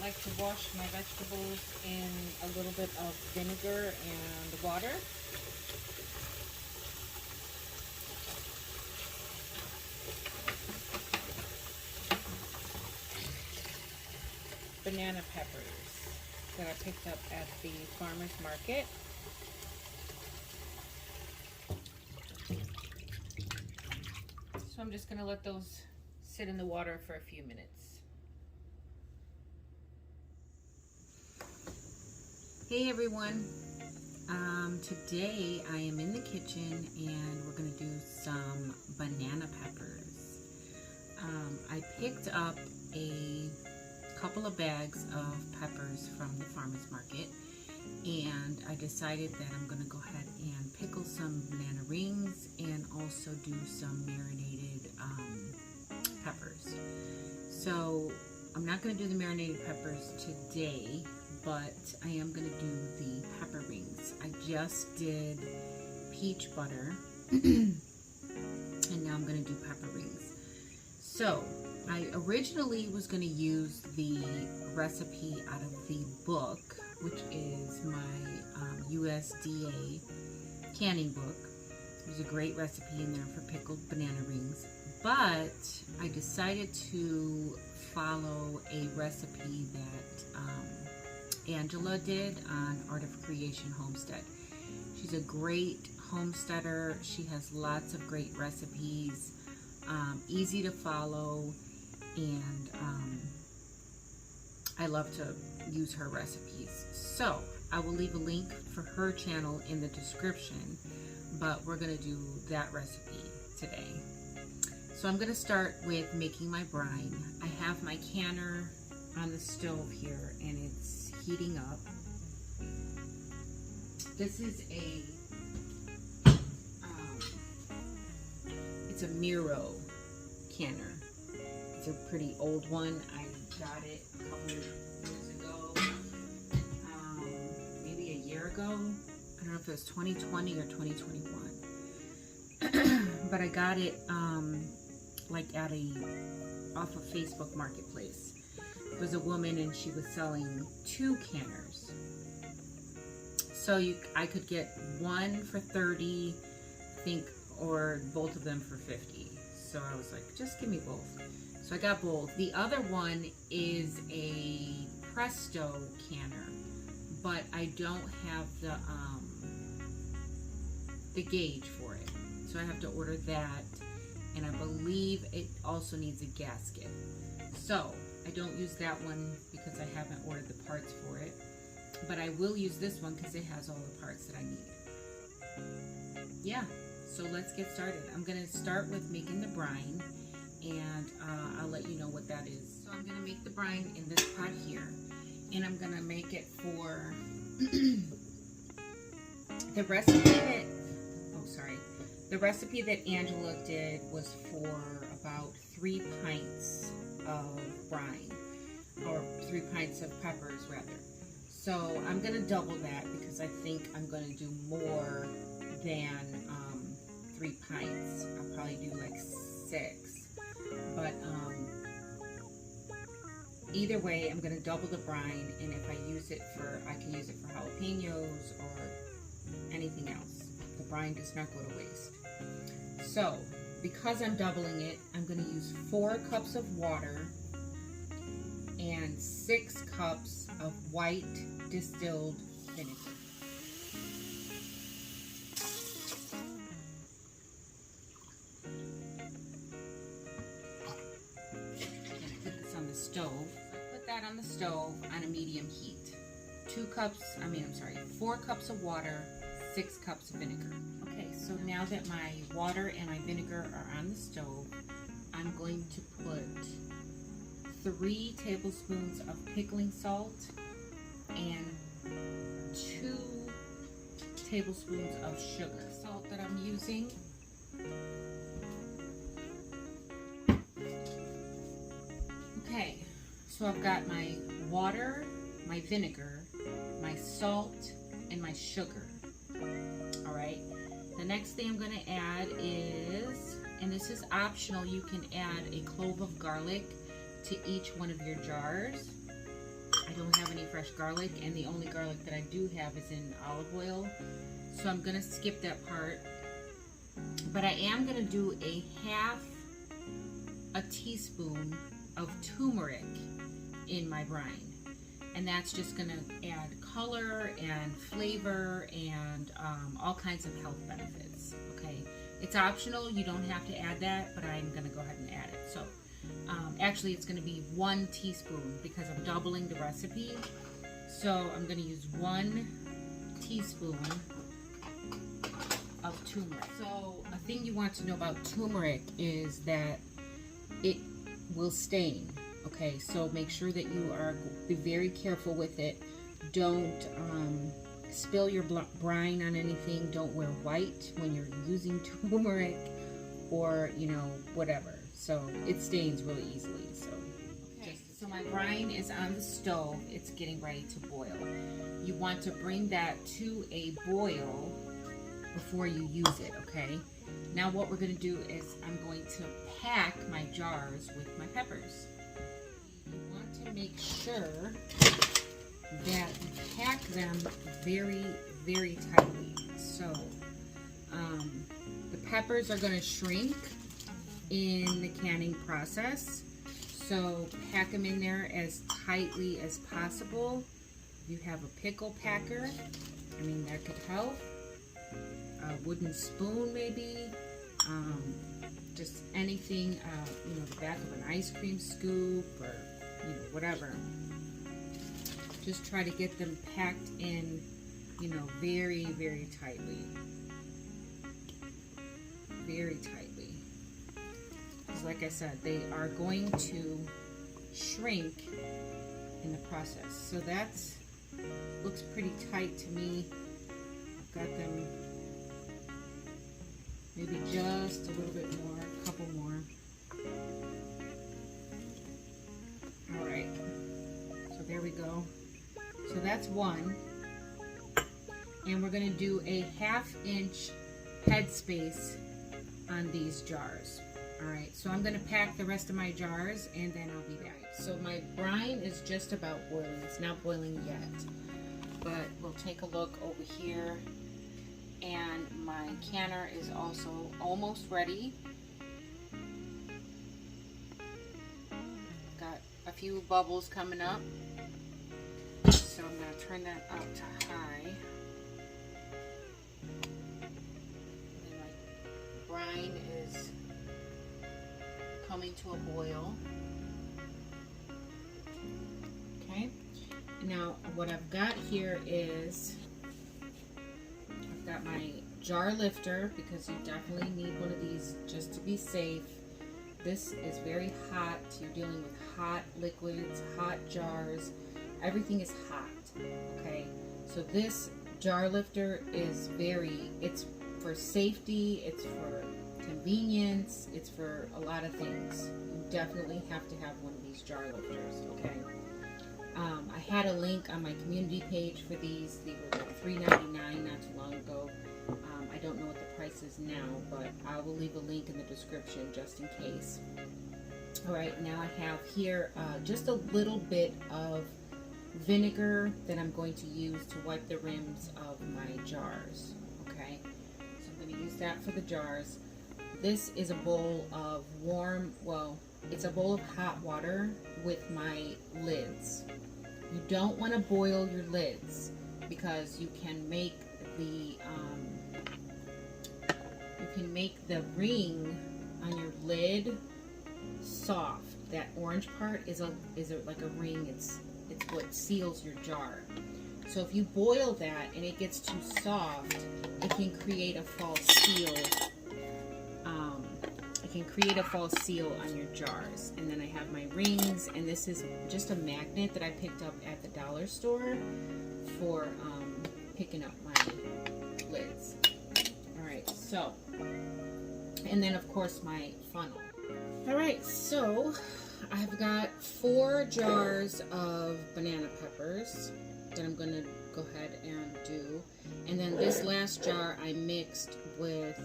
like to wash my vegetables in a little bit of vinegar and water. Banana peppers that I picked up at the farmer's market. So I'm just going to let those sit in the water for a few minutes. Hey everyone, today I am in the kitchen and we're going to do some banana peppers. I picked up a couple of bags of peppers from the farmer's market, and I decided that I'm going to go ahead and pickle some banana rings and also do some marinated peppers. So I'm not going to do the marinated peppers today, but I am going to do the pepper rings. I just did peach butter and now I'm going to do pepper rings. So I originally was going to use the recipe out of the book, which is my USDA canning book. There's a great recipe in there for pickled banana rings, but I decided to follow a recipe that Angela did on Art of Creation Homestead. She's a great homesteader. She has lots of great recipes, easy to follow, and I love to use her recipes. So I will leave a link for her channel in the description, but we're going to do that recipe today. So I'm going to start with making my brine. I have my canner on the stove here and it's heating up. This is it's a Miro canner. It's a pretty old one. I got it a couple of years ago, maybe a year ago. I don't know if it was 2020 or 2021, but I got it like at off of Facebook Marketplace. It was a woman and she was selling 2 canners. So I could get one for 30, I think, or both of them for 50. So I was like, just give me both. So I got both. The other one is a Presto canner, but I don't have the gauge for it. So I have to order that, and I believe it also needs a gasket. So I don't use that one because I haven't ordered the parts for it, but I will use this one because it has all the parts that I need. Yeah, so let's get started. I'm going to start with making the brine, and I'll let you know what that is. So I'm going to make the brine in this pot here, and I'm going to make it for the recipe that Angela did was for about 3 pints of brine, or 3 pints of peppers rather. So I'm going to double that because I think I'm going to do more than 3 pints. I'll probably do like 6. But either way, I'm going to double the brine, and if I use it I can use it for jalapenos or anything else. The brine does not go to waste. So, because I'm doubling it, I'm going to use 4 cups of water and 6 cups of white distilled vinegar. Stove. Put that on the stove on a medium heat. 4 cups of water, 6 cups of vinegar. Okay, so now that my water and my vinegar are on the stove, I'm going to put 3 tablespoons of pickling salt and 2 tablespoons of sugar. Salt that I'm using. Okay, so I've got my water, my vinegar, my salt, and my sugar. Alright, the next thing I'm going to add is, and this is optional, you can add a clove of garlic to each one of your jars. I don't have any fresh garlic, and the only garlic that I do have is in olive oil. So I'm going to skip that part. But I am going to do a half a teaspoon of turmeric in my brine. And that's just going to add color and flavor and all kinds of health benefits. Okay, it's optional. You don't have to add that, but I'm going to go ahead and add it. So actually it's going to be 1 teaspoon because I'm doubling the recipe. So I'm going to use 1 teaspoon of turmeric. So a thing you want to know about turmeric is that it will stain. Okay, so make sure that you be very careful with it. Don't spill your brine on anything. Don't wear white when you're using turmeric, or whatever. So it stains really easily. So okay. So my brine is on the stove. It's getting ready to boil. You want to bring that to a boil before you use it. Okay. Now what we're going to do is I'm going to pack my jars with my peppers. You want to make sure that you pack them very, very tightly. So the peppers are going to shrink in the canning process. So pack them in there as tightly as possible. If you have a pickle packer, I mean, that could help. A wooden spoon maybe. Just anything, the back of an ice cream scoop or, whatever. Just try to get them packed in, very, very tightly. Very tightly. Because like I said, they are going to shrink in the process. So that's, looks pretty tight to me. I've got them maybe just a little bit more, a couple more. All right, so there we go. So that's 1. And we're gonna do a 1/2 inch headspace on these jars. All right, so I'm gonna pack the rest of my jars and then I'll be back. So my brine is just about boiling. It's not boiling yet, but we'll take a look over here. And my canner is also almost ready. Got a few bubbles coming up. So I'm going to turn that up to high. And my brine is coming to a boil. Okay. Now what I've got here is got my jar lifter, because you definitely need one of these just to be safe. This is very hot. You're dealing with hot liquids, hot jars. Everything is hot. Okay, so this jar lifter is it's for safety, it's for convenience, it's for a lot of things. You definitely have to have one of these jar lifters. Okay. I had a link on my community page for these. They were like $3.99 not too long ago. I don't know what the price is now, but I will leave a link in the description just in case. Alright, now I have here just a little bit of vinegar that I'm going to use to wipe the rims of my jars. Okay, so I'm going to use that for the jars. This is a bowl of it's a bowl of hot water with my lids. You don't want to boil your lids because you can make the ring on your lid soft. That orange part is like a ring. It's what seals your jar. So if you boil that and it gets too soft, it can create a false seal. Can create a false seal on your jars. And then I have my rings, and this is just a magnet that I picked up at the dollar store for picking up my lids. Alright, so, and then of course my funnel. Alright, so I've got 4 jars of banana peppers that I'm going to go ahead and do. And then this last jar I mixed with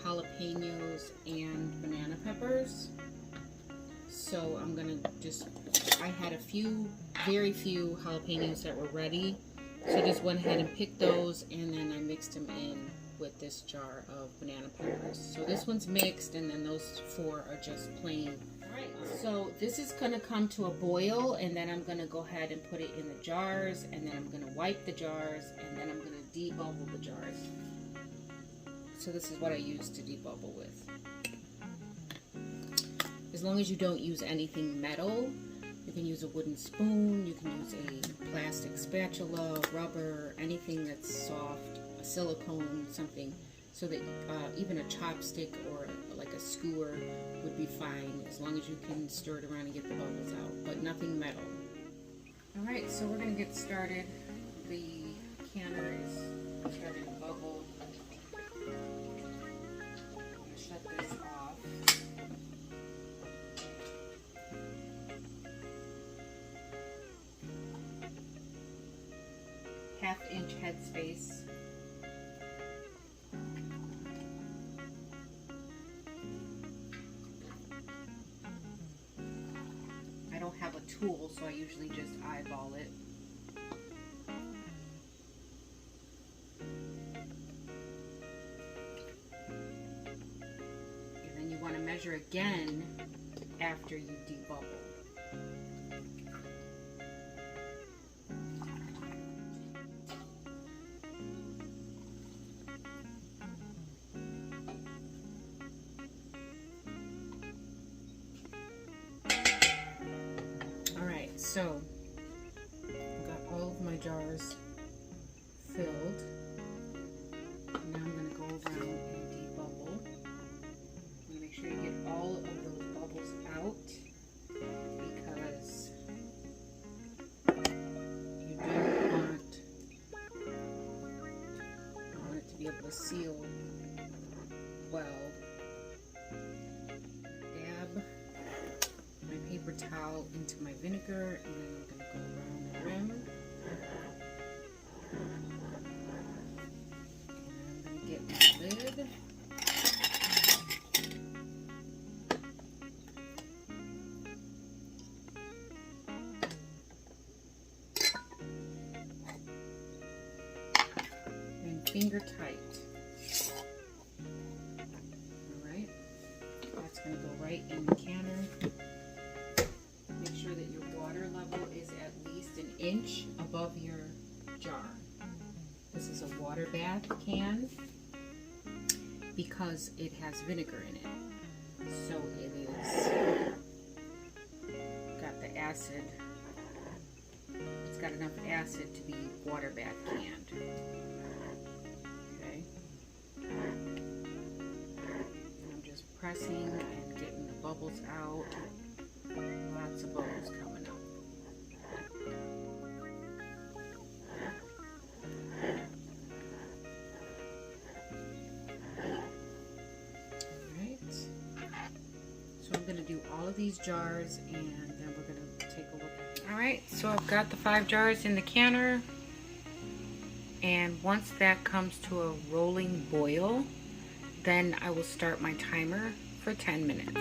jalapenos and banana peppers. So I'm gonna I had very few jalapenos that were ready. So I just went ahead and picked those, and then I mixed them in with this jar of banana peppers. So this one's mixed, and then those 4 are just plain. Alright, so this is gonna come to a boil, and then I'm gonna go ahead and put it in the jars, and then I'm gonna wipe the jars, and then I'm gonna debubble the jars. So this is what I use to debubble with. As long as you don't use anything metal, you can use a wooden spoon, you can use a plastic spatula, rubber, anything that's soft, a silicone, something, so that even a chopstick or like a skewer would be fine, as long as you can stir it around and get the bubbles out, but nothing metal. Alright, so we're going to get started. The canner is starting to bubble. I'm going to shut this off. Half-inch headspace. I don't have a tool, so I usually just eyeball it. And then you want to measure again after you debubble. So, I've got all of my jars filled. Now I'm going to go around and debubble. I'm going to make sure you get all of those bubbles out, because you don't want it to be able to seal well. Dab my paper towel into my vinegar, and then I'm going to go around the rim. And I'm going to get my lid. And finger tight. Alright, that's going to go right in the canner. Make sure that your water level is at least an inch above your jar. This is a water bath can because it has vinegar in it. So it is got the acid. It's got enough acid to be water bath canned. Okay. I'm just pressing and getting the bubbles out. Lots of bubbles coming up. Alright. So I'm going to do all of these jars, and then we're going to take a look at it. Alright, so I've got the 5 jars in the canner, and once that comes to a rolling boil, then I will start my timer for 10 minutes.